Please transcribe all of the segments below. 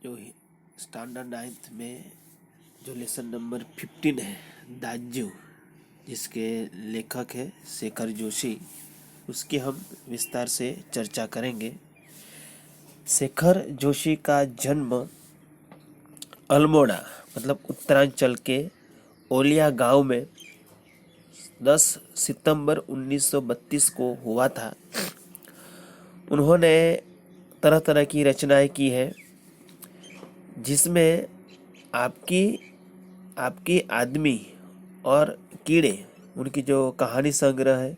जो standard 9th में जो लेसन नंबर 15 है दाज्यू, जिसके लेखक है शेखर जोशी, उसकी हम विस्तार से चर्चा करेंगे। शेखर जोशी का जन्म अल्मोड़ा मतलब उत्तरांचल के ओलिया गांव में 10 सितंबर 1932 को हुआ था। उन्होंने तरह तरह की रचनाएं की है, जिसमें आपकी आपकी आदमी और कीड़े उनकी जो कहानी संग्रह है,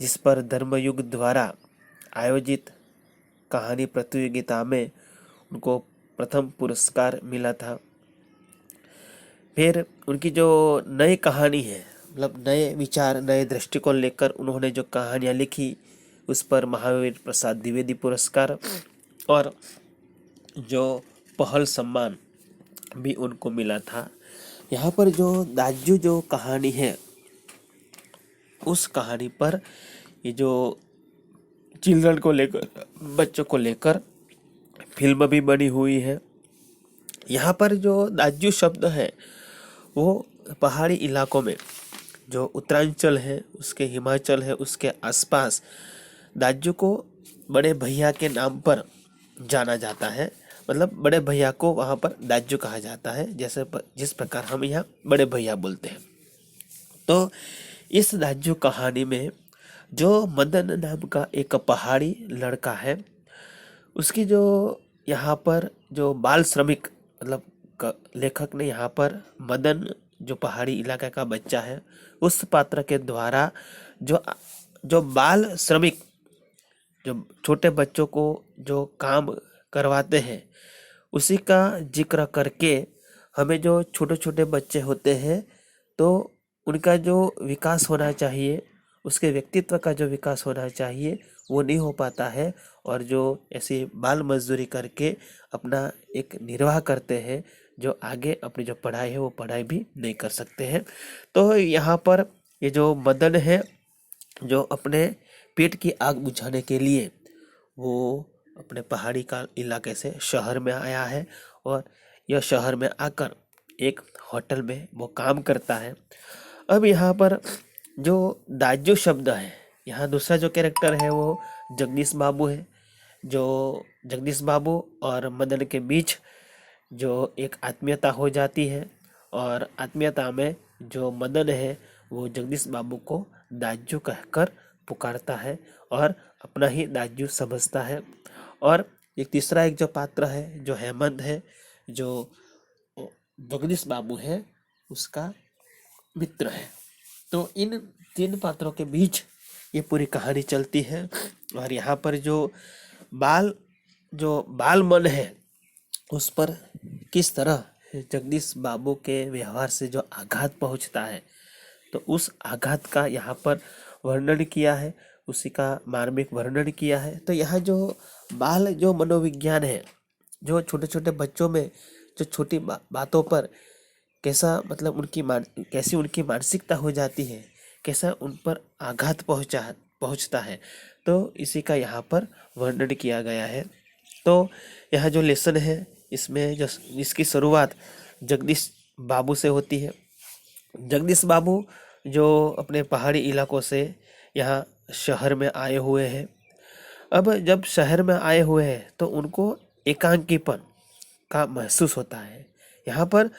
जिस पर धर्मयुग द्वारा आयोजित कहानी प्रतियोगिता में उनको प्रथम पुरस्कार मिला था। फिर उनकी जो नई कहानी है, मतलब नए विचार नए दृष्टिकोण लेकर उन्होंने जो कहानियाँ लिखी, उस पर महावीर प्रसाद द्विवेदी पुरस्कार और जो पहल सम्मान भी उनको मिला था। यहाँ पर जो दाज्यू जो कहानी है, उस कहानी पर ये जो चिल्ड्रन को लेकर, बच्चों को लेकर फिल्म भी बनी हुई है। यहाँ पर जो दाज्यू शब्द है वो पहाड़ी इलाकों में, जो उत्तरांचल है, उसके हिमाचल है, उसके आसपास दाज्यू को बड़े भैया के नाम पर जाना जाता है। मतलब बड़े भैया को वहाँ पर दाज्यू कहा जाता है, जैसे जिस प्रकार हम यहाँ बड़े भैया बोलते हैं। तो इस दाज्यू कहानी में जो मदन नाम का एक पहाड़ी लड़का है, उसकी जो यहाँ पर जो बाल श्रमिक, मतलब लेखक ने यहाँ पर मदन जो पहाड़ी इलाका का बच्चा है, उस पात्र के द्वारा जो जो बाल श्रमिक, जो छोटे बच्चों को जो काम करवाते हैं, उसी का जिक्र करके हमें जो छोटे छोटे बच्चे होते हैं तो उनका जो विकास होना चाहिए, उसके व्यक्तित्व का जो विकास होना चाहिए वो नहीं हो पाता है, और जो ऐसी बाल मजदूरी करके अपना एक निर्वाह करते हैं, जो आगे अपनी जो पढ़ाई है वो पढ़ाई भी नहीं कर सकते हैं। तो यहाँ पर ये जो मदन है, जो अपने पेट की आग बुझाने के लिए वो अपने पहाड़ी का इलाके से शहर में आया है, और यह शहर में आकर एक होटल में वो काम करता है। अब यहाँ पर जो दाज्यू शब्द है, यहाँ दूसरा जो कैरेक्टर है वो जगदीश बाबू है। जो जगदीश बाबू और मदन के बीच जो एक आत्मीयता हो जाती है, और आत्मीयता में जो मदन है वो जगदीश बाबू को दाज्यू कहकर पुकारता है और अपना ही दाज्यू समझता है। और एक तीसरा एक जो पात्र है, जो हेमंत है, जो जगदीश बाबू है उसका मित्र है। तो इन तीन पात्रों के बीच ये पूरी कहानी चलती है। और यहाँ पर जो बाल मन है, उस पर किस तरह जगदीश बाबू के व्यवहार से जो आघात पहुँचता है, तो उस आघात का यहाँ पर वर्णन किया है, उसी का मार्मिक वर्णन किया है। तो यहाँ जो बाल जो मनोविज्ञान है, जो छोटे छोटे बच्चों में जो छोटी बातों पर कैसा, मतलब कैसी उनकी मानसिकता हो जाती है, कैसा उन पर आघात पहुंचता है, तो इसी का यहाँ पर वर्णन किया गया है। तो यह जो लेसन है, इसमें जो इसकी शुरुआत जगदीश बाबू से होती है। जगदीश बाबू जो अपने पहाड़ी इलाकों से यहाँ शहर में आए हुए हैं। अब जब शहर में आए हुए हैं तो उनको एकांकीपन का महसूस होता है। यहाँ पर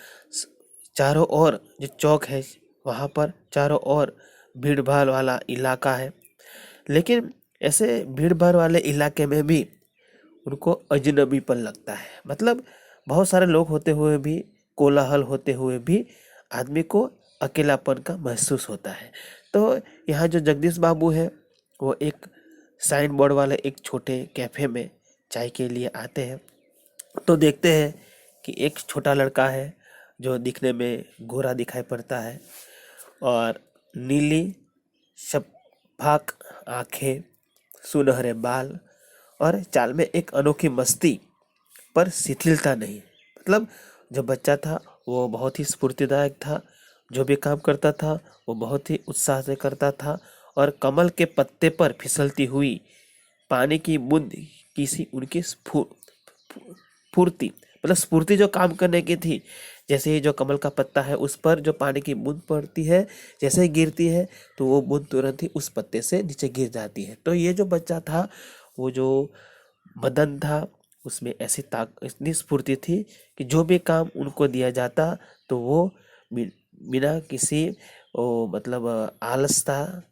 चारों ओर जो चौक है, वहाँ पर चारों ओर भीड़ भाड़ वाला इलाका है, लेकिन ऐसे भीड़ भाड़ वाले इलाके में भी उनको अजनबीपन लगता है। मतलब बहुत सारे लोग होते हुए भी, कोलाहल होते हुए भी आदमी को अकेलापन का महसूस होता है। तो यहाँ जो जगदीश बाबू है वो एक साइन बोर्ड वाले एक छोटे कैफ़े में चाय के लिए आते हैं। तो देखते हैं कि एक छोटा लड़का है जो दिखने में गोरा दिखाई पड़ता है, और नीली शफाक आँखें, सुनहरे बाल, और चाल में एक अनोखी मस्ती पर शिथिलता नहीं। मतलब जो बच्चा था वो बहुत ही स्फूर्तिदायक था, जो भी काम करता था वो बहुत ही उत्साह से करता था, और कमल के पत्ते पर फिसलती हुई पानी की बूंद किसी उनकी फूर्ति, मतलब स्फूर्ति जो काम करने की थी, जैसे ही जो कमल का पत्ता है उस पर जो पानी की बूंद पड़ती है, जैसे ही गिरती है तो वो बूंद तुरंत ही उस पत्ते से नीचे गिर जाती है। तो ये जो बच्चा था, वो जो मदन था, उसमें ऐसी इतनी स्फूर्ति थी कि जो भी काम उनको दिया जाता तो वो बिना किसी मतलब आलसता,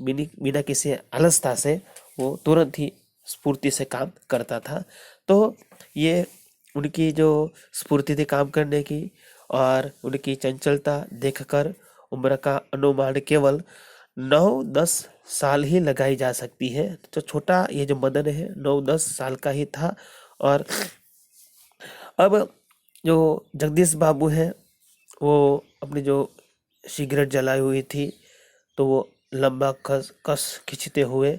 बिना किसी आलसता से वो तुरंत ही स्फूर्ति से काम करता था। तो ये उनकी जो स्फूर्ति थी काम करने की और उनकी चंचलता देखकर उम्र का अनुमान केवल 9-10 साल ही लगाई जा सकती है। तो छोटा ये जो मदन है 9-10 साल का ही था। और अब जो जगदीश बाबू है वो अपनी जो सिगरेट जलाई हुई थी, तो वो लंबा कस खींचते हुए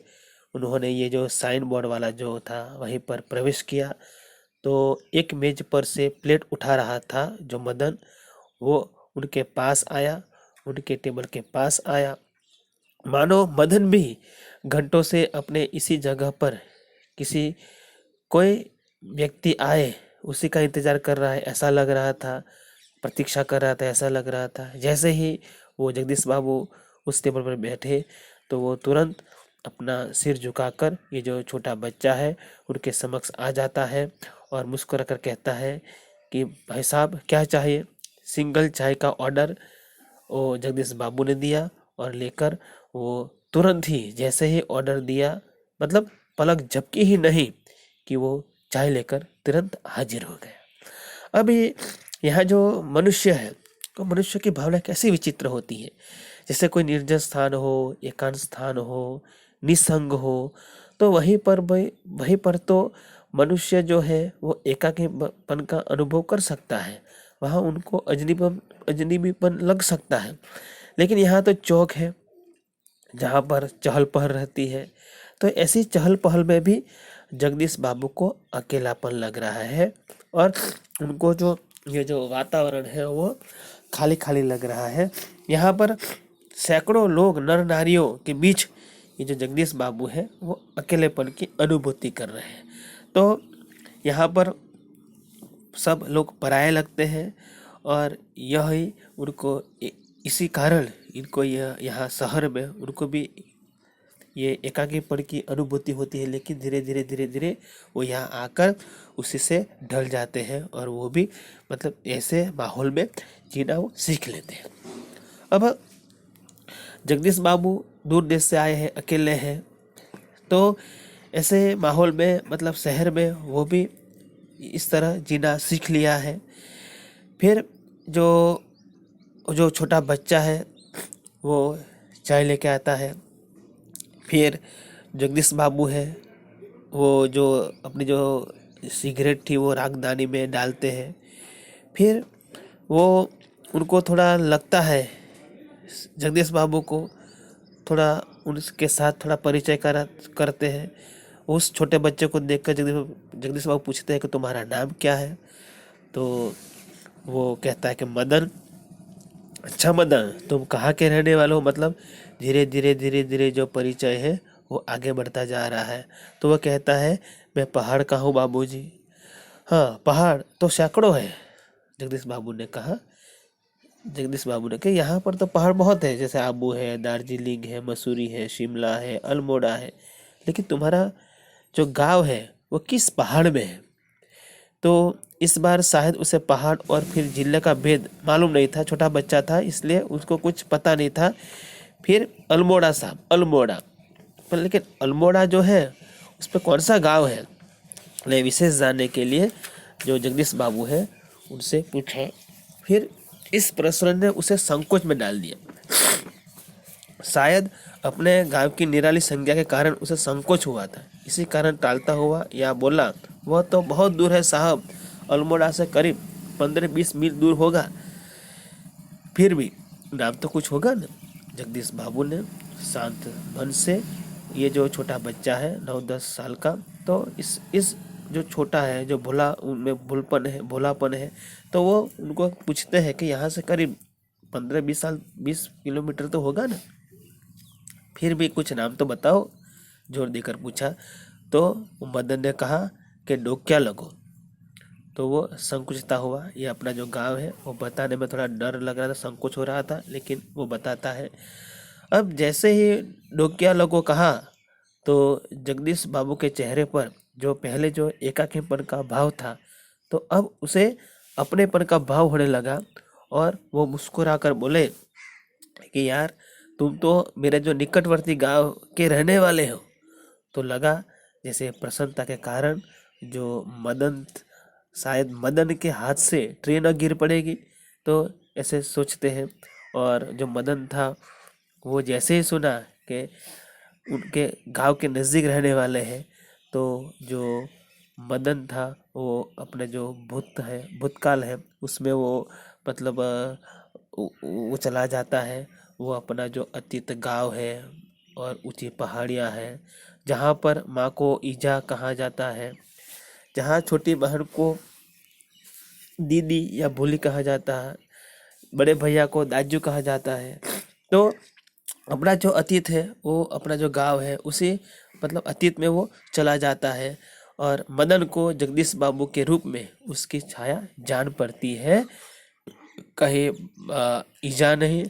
उन्होंने ये जो साइन बोर्ड वाला जो था वहीं पर प्रवेश किया। तो एक मेज पर से प्लेट उठा रहा था जो मदन, वो उनके पास आया, उनके टेबल के पास आया। मानो मदन भी घंटों से अपने इसी जगह पर किसी कोई व्यक्ति आए उसी का इंतजार कर रहा है ऐसा लग रहा था, प्रतीक्षा कर रहा था ऐसा लग रहा था। जैसे ही वो जगदीश बाबू उस टेबल पर बैठे तो वो तुरंत अपना सिर झुकाकर ये जो छोटा बच्चा है उनके समक्ष आ जाता है और मुस्कुरा कर कहता है कि भाई साहब क्या चाहिए। सिंगल चाय का ऑर्डर वो जगदीश बाबू ने दिया और लेकर वो तुरंत ही जैसे ही ऑर्डर दिया, मतलब पलक झपकी ही नहीं कि वो चाय लेकर तुरंत हाजिर हो गया। अब ये यहाँ जो मनुष्य है, तो मनुष्य की भावना कैसी विचित्र होती है। जैसे कोई निर्जन स्थान हो, एकांत स्थान हो, निसंग हो, तो वहीं पर तो मनुष्य जो है वो एकाकीपन का अनुभव कर सकता है, वहाँ उनको अजनबीपन लग सकता है। लेकिन यहाँ तो चौक है जहाँ पर चहल पहल रहती है। तो ऐसी चहल पहल में भी जगदीश बाबू को अकेलापन लग रहा है और उनको जो ये जो वातावरण है वो खाली खाली लग रहा है। यहाँ पर सैकड़ों लोग नर नारियों के बीच ये जो जगदीश बाबू है वो अकेलेपन की अनुभूति कर रहे हैं। तो यहाँ पर सब लोग पराये लगते हैं और यही उनको इसी कारण इनको यह यहाँ शहर में उनको भी ये एकाकीपन की अनुभूति होती है। लेकिन धीरे धीरे वो यहाँ आकर उसी से ढल जाते हैं और वो भी मतलब ऐसे माहौल में जीना वो सीख लेते हैं। अब जगदीश बाबू दूर देश से आए हैं, अकेले हैं, तो ऐसे माहौल में मतलब शहर में वो भी इस तरह जीना सीख लिया है। फिर जो छोटा बच्चा है वो चाय लेके आता है। फिर जगदीश बाबू है वो जो अपनी जो सिगरेट थी वो रागदानी में डालते हैं। फिर वो उनको थोड़ा लगता है, जगदीश बाबू को थोड़ा उनके साथ थोड़ा परिचय करते हैं। उस छोटे बच्चे को देखकर जगदीश बाबू पूछते हैं कि तुम्हारा नाम क्या है। तो वो कहता है कि मदन। अच्छा मदन, तुम कहाँ के रहने वाले हो। मतलब धीरे धीरे जो परिचय है वो आगे बढ़ता जा रहा है। तो वह कहता है मैं पहाड़ का हूँ बाबूजी। हाँ पहाड़ तो सैकड़ों है, जगदीश बाबू ने कहा। जगदीश बाबू ने कहा यहाँ पर तो पहाड़ बहुत है, जैसे आबू है, दार्जिलिंग है, मसूरी है, शिमला है, अल्मोड़ा है, लेकिन तुम्हारा जो गांव है वो किस पहाड़ में है। तो इस बार शायद उसे पहाड़ और फिर जिले का भेद मालूम नहीं था, छोटा बच्चा था इसलिए उसको कुछ पता नहीं था। फिर अल्मोड़ा साहब, अल्मोड़ा पर, लेकिन अल्मोड़ा जो है उस पर कौन सा गांव है, मैं विशेष जानने के लिए जो जगदीश बाबू है उनसे पूछा। फिर इस प्रश्न ने उसे संकोच में डाल दिया। शायद अपने गांव की निराली संज्ञा के कारण उसे संकोच हुआ था, इसी कारण टालता हुआ या बोला वह तो बहुत दूर है साहब, अल्मोड़ा से करीब 15-20 मील दूर होगा। फिर भी नाम तो कुछ होगा ना। जगदीश बाबू ने शांत मन से, ये जो छोटा बच्चा है 9-10 साल का, तो इस जो छोटा है जो भोला, उनमें भोलापन है, तो वो उनको पूछते हैं कि यहाँ से करीब 15-20 किलोमीटर तो होगा ना, फिर भी कुछ नाम तो बताओ, जोर देकर पूछा। तो मदन ने कहा कि डोक्या लगो। तो वो संकुचिता हुआ। ये अपना जो गांव है वो बताने में थोड़ा डर लग रहा था, संकोच हो रहा था, लेकिन वो बताता है। अब जैसे ही डोकियालो को कहा तो जगदीश बाबू के चेहरे पर जो पहले जो एकाकीपन का भाव था, तो अब उसे अपनेपन का भाव होने लगा और वो मुस्कुरा कर बोले कि यार तुम तो मेरे जो निकटवर्ती गांव के रहने वाले हो। तो लगा जैसे प्रसन्नता के कारण जो मदन, शायद मदन के हाथ से ट्रेन न गिर पड़ेगी, तो ऐसे सोचते हैं। और जो मदन था वो जैसे ही सुना कि उनके गांव के नज़दीक रहने वाले हैं, तो जो मदन था वो अपने जो भूतकाल है उसमें वो मतलब वो चला जाता है। वो अपना जो अतीत गांव है और ऊंची पहाड़ियां हैं जहाँ पर माँ को ईजा कहा जाता है, जहाँ छोटी बहन को दीदी या भूली कहा जाता है, बड़े भैया को दाजू कहा जाता है। तो अपना जो अतीत है, वो अपना जो गांव है उसी मतलब अतीत में वो चला जाता है। और मदन को जगदीश बाबू के रूप में उसकी छाया जान पड़ती है। कहीं ईजा नहीं,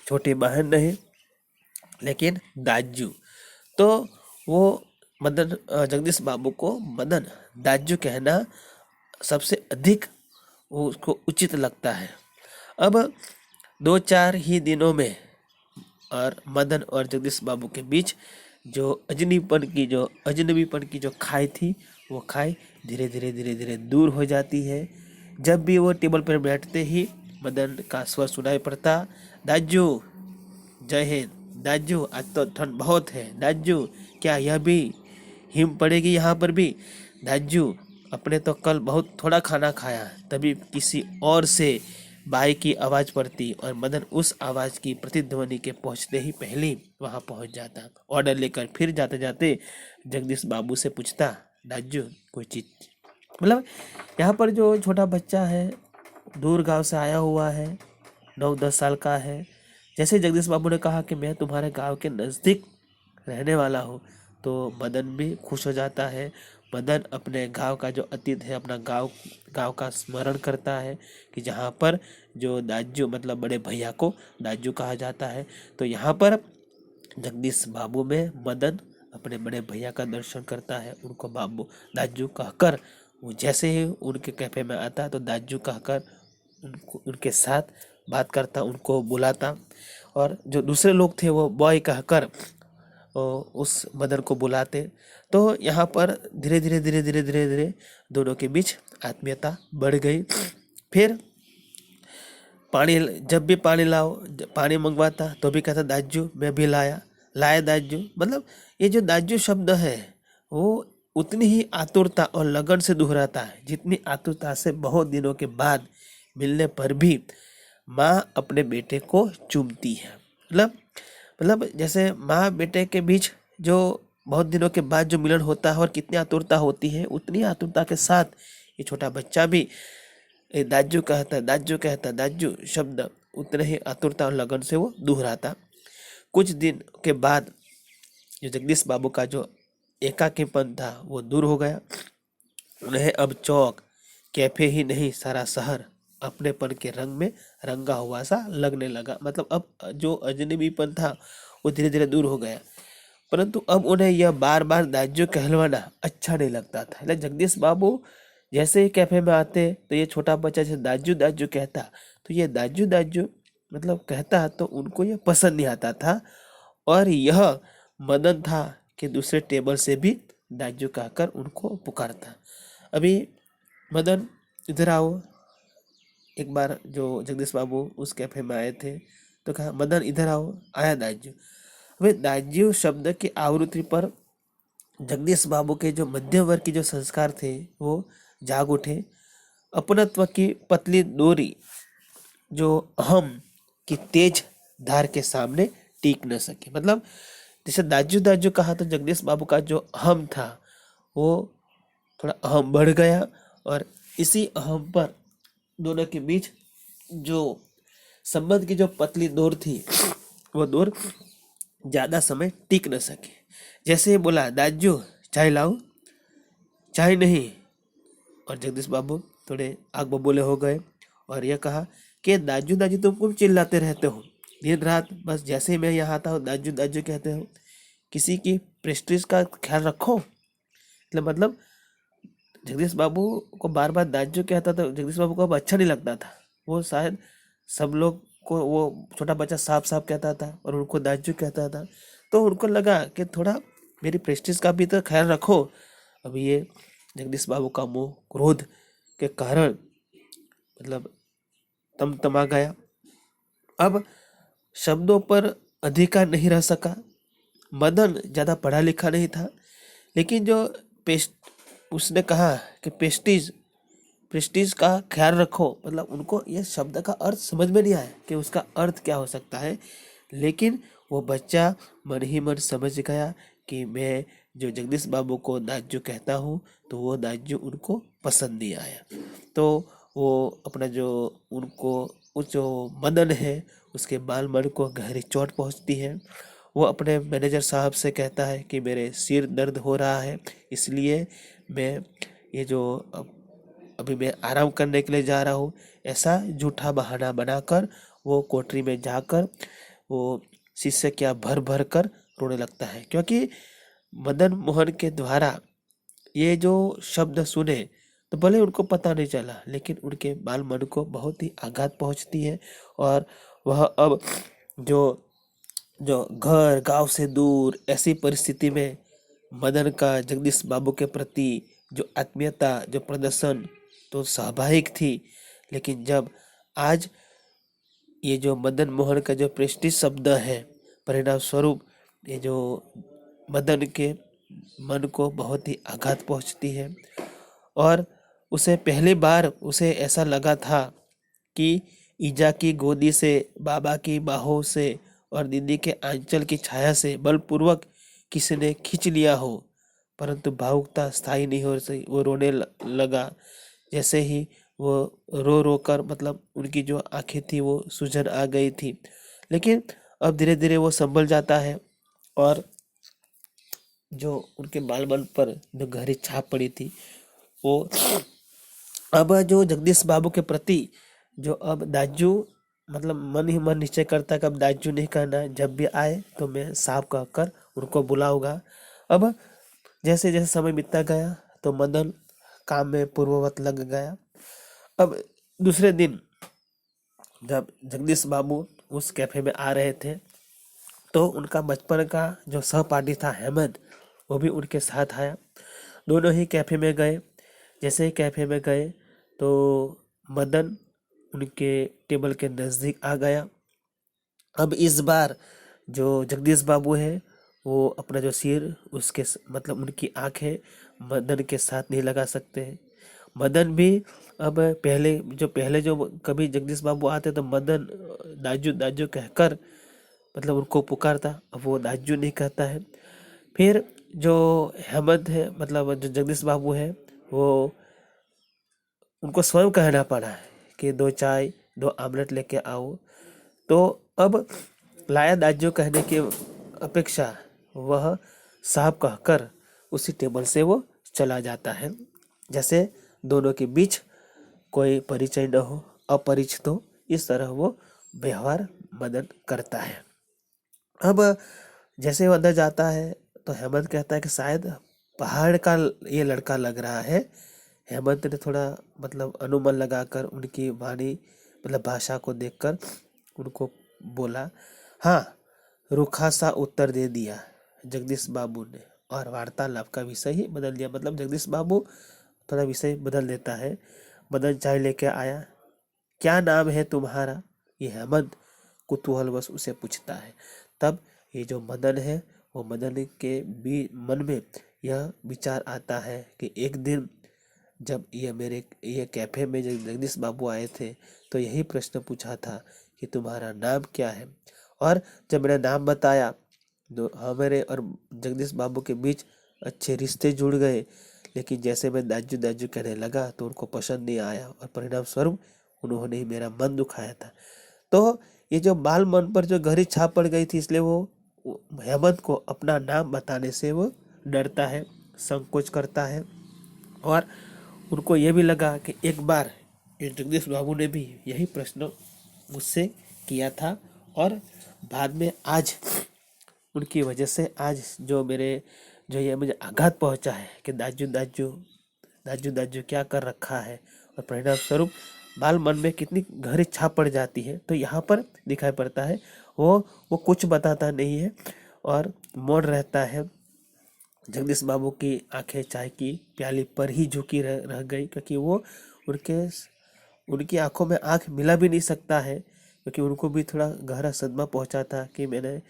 छोटी बहन नहीं, लेकिन दाजू। तो वो मदन जगदीश बाबू को मदन दाजू कहना सबसे अधिक वो उसको उचित लगता है। अब 2-4 ही दिनों में और मदन और जगदीश बाबू के बीच जो अजनबीपन की जो खाई थी, वो खाई धीरे धीरे धीरे धीरे दूर हो जाती है। जब भी वो टेबल पर बैठते ही मदन का स्वर सुनाई पड़ता, दाजू जय हिंद, दाजू आज तो ठंड बहुत है, दाजू क्या यह भी हिम पड़ेगी यहाँ पर भी, दाजू अपने तो कल बहुत थोड़ा खाना खाया। तभी किसी और से बाई की आवाज़ पड़ती और मदन उस आवाज़ की प्रतिध्वनि के पहुंचते ही पहले वहां पहुंच जाता। ऑर्डर लेकर फिर जाते जाते जगदीश बाबू से पूछता, दाजू कोई चीज, मतलब यहाँ पर जो छोटा बच्चा है दूर गांव से आया हुआ है, 9-10 साल का है। जैसे जगदीश बाबू ने कहा कि मैं तुम्हारे गांव के नज़दीक रहने वाला हूँ, तो मदन भी खुश हो जाता है। मदन अपने गांव का जो अतीत है, अपना गांव का स्मरण करता है कि जहाँ पर जो दाजू मतलब बड़े भैया को दाजू कहा जाता है। तो यहाँ पर जगदीश बाबू में मदन अपने बड़े भैया का दर्शन करता है, उनको बाबू दाजू कहकर वो जैसे ही उनके कैफे में आता तो दाजू कहकर उनके साथ बात करता, उनको बुलाता। और जो दूसरे लोग थे वो बॉय कहकर उस मदन को बुलाते। तो यहाँ पर धीरे धीरे धीरे धीरे धीरे धीरे दोनों के बीच आत्मीयता बढ़ गई। फिर पानी, जब भी पानी लाओ, पानी मंगवाता तो भी कहता दाजू मैं भी लाया दाजू। मतलब ये जो दाजू शब्द है वो उतनी ही आतुरता और लगन से दोहराता है जितनी आतुरता से बहुत दिनों के बाद मिलने पर भी माँ अपने बेटे को चूमती है। मतलब जैसे माँ बेटे के बीच जो बहुत दिनों के बाद जो मिलन होता है और कितनी आतुरता होती है, उतनी आतुरता के साथ ये छोटा बच्चा भी दाजू कहता दाजू शब्द उतने ही आतुरता और लगन से वो दोहराता। कुछ दिन के बाद जो जगदीश बाबू का जो एकाकीपन था वो दूर हो गया। उन्हें अब चौक कैफे ही नहीं, सारा शहर अपनेपन के रंग में रंगा हुआ सा लगने लगा। मतलब अब जो अजनबीपन था वो धीरे धीरे दूर हो गया। परंतु अब उन्हें यह बार बार दाजू कहलवाना अच्छा नहीं लगता था। मतलब जगदीश बाबू जैसे ही कैफे में आते तो ये छोटा बच्चा जैसे दाजू दाजू कहता, तो ये दाजू दाजू मतलब कहता तो उनको ये पसंद नहीं आता था। और यह मदन था कि दूसरे टेबल से भी दाजू कहकर उनको पुकारता। अभी मदन इधर आओ। एक बार जो जगदीश बाबू उस कैफे में आए थे तो कहा मदन इधर आओ, आया दाजू। वे दाजू शब्द की आवृत्ति पर जगदीश बाबू के जो मध्य वर्ग के जो संस्कार थे वो जाग उठे। अपनत्व की पतली डोरी जो अहम की तेज धार के सामने टिक न सके। मतलब जैसे दाजू दाजू कहा तो जगदीश बाबू का जो अहम था वो थोड़ा अहम बढ़ गया और इसी अहम पर दोनों के बीच जो संबंध की जो पतली डोर थी वो डोर ज्यादा समय टिक न सके। जैसे ही बोला दाजू चाय लाऊं, चाय नहीं, और जगदीश बाबू थोड़े आग बबूले हो गए और यह कहा कि दाजू दाजू तुम क्यों चिल्लाते रहते हो, दिन रात बस जैसे ही मैं यहाँ आता हूँ दाजू दाजू कहते हो, किसी की प्रेस्टीज का ख्याल रखो। मतलब जगदीश बाबू को बार बार दाजू कहता था, जगदीश बाबू को अब अच्छा नहीं लगता था। वो शायद सब लोग को वो छोटा बच्चा साफ साफ कहता था और उनको दाजू कहता था, तो उनको लगा कि थोड़ा मेरी प्रेस्टीज का भी तो ख्याल रखो। अब ये जगदीश बाबू का मोह क्रोध के कारण मतलब तमतमा गया। अब शब्दों पर अधिकार नहीं रह सका। मदन ज़्यादा पढ़ा लिखा नहीं था, लेकिन जो पेस्ट उसने कहा कि प्रेस्टीज प्रेस्टीज का ख्याल रखो, मतलब उनको यह शब्द का अर्थ समझ में नहीं आया कि उसका अर्थ क्या हो सकता है। लेकिन वो बच्चा मन ही मन समझ गया कि मैं जो जगदीश बाबू को दाजू कहता हूँ तो वो दाजू उनको पसंद नहीं आया। तो वो अपना जो उनको उस जो मदन है उसके बाल मन को गहरी चोट पहुँचती है। वो अपने मैनेजर साहब से कहता है कि मेरे सिर दर्द हो रहा है, इसलिए मैं ये जो अभी मैं आराम करने के लिए जा रहा हूँ, ऐसा झूठा बहाना बनाकर वो कोठरी में जाकर वो शीशे क्या भर भर कर रोने लगता है। क्योंकि मदन मोहन के द्वारा ये जो शब्द सुने तो भले उनको पता नहीं चला, लेकिन उनके बाल मन को बहुत ही आघात पहुंचती है। और वह अब जो जो घर गांव से दूर ऐसी परिस्थिति में मदन का जगदीश बाबू के प्रति जो आत्मीयता जो प्रदर्शन तो स्वाभाविक थी, लेकिन जब आज ये जो मदन मोहन का जो प्रेस्टीज शब्द है, परिणाम स्वरूप ये जो मदन के मन को बहुत ही आघात पहुंचती है। और उसे पहली बार उसे ऐसा लगा था कि ईजा की गोदी से, बाबा की बाहों से और दीदी के आंचल की छाया से बलपूर्वक किसी ने खींच लिया हो, परंतु भावुकता स्थायी नहीं हो रही। वो रोने लगा। जैसे ही वो रो रो कर मतलब उनकी जो आंखें थी वो सूजन आ गई थी, लेकिन अब धीरे धीरे वो संभल जाता है। और जो उनके बाल बल पर जो गहरी छाप पड़ी थी वो अब जो जगदीश बाबू के प्रति जो अब दाजू मतलब मन ही मन निश्चय करता कि अब दाजू नहीं कहना, जब भी आए तो मैं साहब कहकर उनको बुलाऊंगा। अब जैसे जैसे समय बीतता गया तो मदन काम में पूर्ववत लग गया। अब दूसरे दिन जब जगदीश बाबू उस कैफे में आ रहे थे तो उनका बचपन का जो सहपाठी था हेमंत, वो भी उनके साथ आया। दोनों ही कैफे में गए। जैसे ही कैफे में गए तो मदन उनके टेबल के नज़दीक आ गया। अब इस बार जो जगदीश बाबू है वो अपना जो सिर उसके मतलब उनकी आंखें मदन के साथ नहीं लगा सकते हैं। मदन भी अब पहले जो कभी जगदीश बाबू आते तो मदन दाजू दाजू कहकर मतलब उनको पुकारता, अब वो दाजू नहीं कहता है। फिर जो हेमंत है मतलब जो जगदीश बाबू है वो उनको स्वयं कहना पड़ा है कि 2 चाय 2 आमलेट लेके आओ। तो अब लाया दाजू कहने की अपेक्षा वह साहब कहकर उसी टेबल से वो चला जाता है, जैसे दोनों के बीच कोई परिचय न हो, अपरिचित हो, इस तरह वो व्यवहार मदन करता है। अब जैसे वो अंदर जाता है तो हेमंत कहता है कि शायद पहाड़ का ये लड़का लग रहा है। हेमंत ने थोड़ा मतलब अनुमान लगाकर उनकी वाणी मतलब भाषा को देखकर उनको बोला, हाँ, रूखा सा उत्तर दे दिया जगदीश बाबू ने और वार्तालाप का विषय ही बदल दिया। मतलब जगदीश बाबू थोड़ा विषय बदल देता है। मदन चाय लेके आया। क्या नाम है तुम्हारा? ये हेमंत कुतूहलवश उसे पूछता है। तब ये जो मदन है वो मदन के भी मन में यह विचार आता है कि एक दिन जब ये कैफे में जब जगदीश बाबू आए थे तो यही प्रश्न पूछा था कि तुम्हारा नाम क्या है। और जब मैंने नाम बताया तो हमारे और जगदीश बाबू के बीच अच्छे रिश्ते जुड़ गए, लेकिन जैसे मैं दाजू दाजू कहने लगा तो उनको पसंद नहीं आया और परिणाम स्वरूप उन्होंने ही मेरा मन दुखाया था। तो ये जो बाल मन पर जो गहरी छाप पड़ गई थी, इसलिए वो हेमंत को अपना नाम बताने से वो डरता है, संकोच करता है। और उनको ये भी लगा कि एक बार ये जगदीश बाबू ने भी यही प्रश्न मुझसे किया था, और बाद में आज उनकी वजह से आज जो ये मुझे आघात पहुंचा है कि दाजू दाजू दाजू दाजू क्या कर रखा है, और परिणाम स्वरूप बाल मन में कितनी गहरी छाप पड़ जाती है। तो यहाँ पर दिखाई पड़ता है वो कुछ बताता नहीं है और मौन रहता है। जगदीश बाबू की आंखें चाय की प्याली पर ही झुकी रह गई, क्योंकि वो उनकी आंखों में आंख मिला भी नहीं सकता है, क्योंकि उनको भी थोड़ा गहरा सदमा पहुंचा था कि मैंने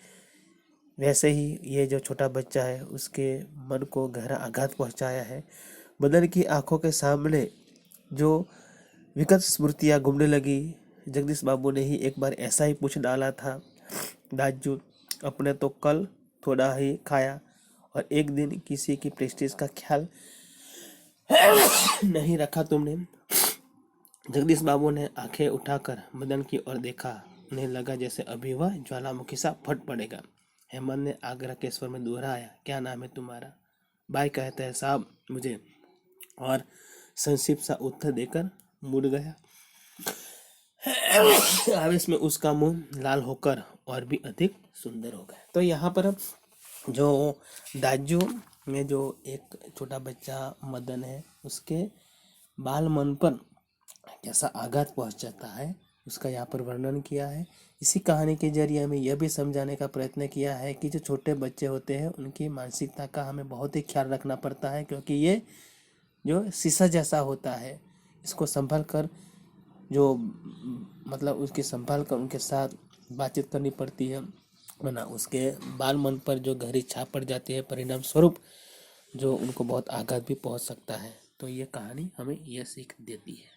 वैसे ही ये जो छोटा बच्चा है उसके मन को गहरा आघात पहुंचाया है। मदन की आंखों के सामने जो विगत स्मृतियाँ घूमने लगी। जगदीश बाबू ने ही एक बार ऐसा ही पूछ डाला था, दाजू अपने तो कल थोड़ा ही खाया और एक दिन किसी की प्रेस्टीज का ख्याल नहीं रखा तुमने। जगदीश बाबू ने आंखें उठाकर मदन की ओर देखा। उन्हें लगा जैसे अभी वह ज्वालामुखी सा फट पड़ेगा। हेमंत ने आग्रह के स्वर में दोहराया, क्या नाम है तुम्हारा? भाई कहते हैं साहब मुझे, और संक्षिप्त सा उत्तर देकर मुड़ गया। आवेश में उसका मुंह लाल होकर और भी अधिक सुंदर हो गया। तो यहाँ पर जो दाजू में जो एक छोटा बच्चा मदन है उसके बाल मन पर कैसा आघात पहुंचाता है उसका यहाँ पर वर्णन किया है। इसी कहानी के जरिए हमें यह भी समझाने का प्रयत्न किया है कि जो छोटे बच्चे होते हैं उनकी मानसिकता का हमें बहुत ही ख्याल रखना पड़ता है, क्योंकि ये जो शीशा जैसा होता है इसको संभाल कर उसके संभाल कर उनके साथ बातचीत करनी पड़ती है, वरना उसके बाल मन पर जो गहरी छाप पड़ जाती है परिणाम स्वरूप जो उनको बहुत आघात भी पहुंच सकता है। तो ये कहानी हमें यह सीख देती है।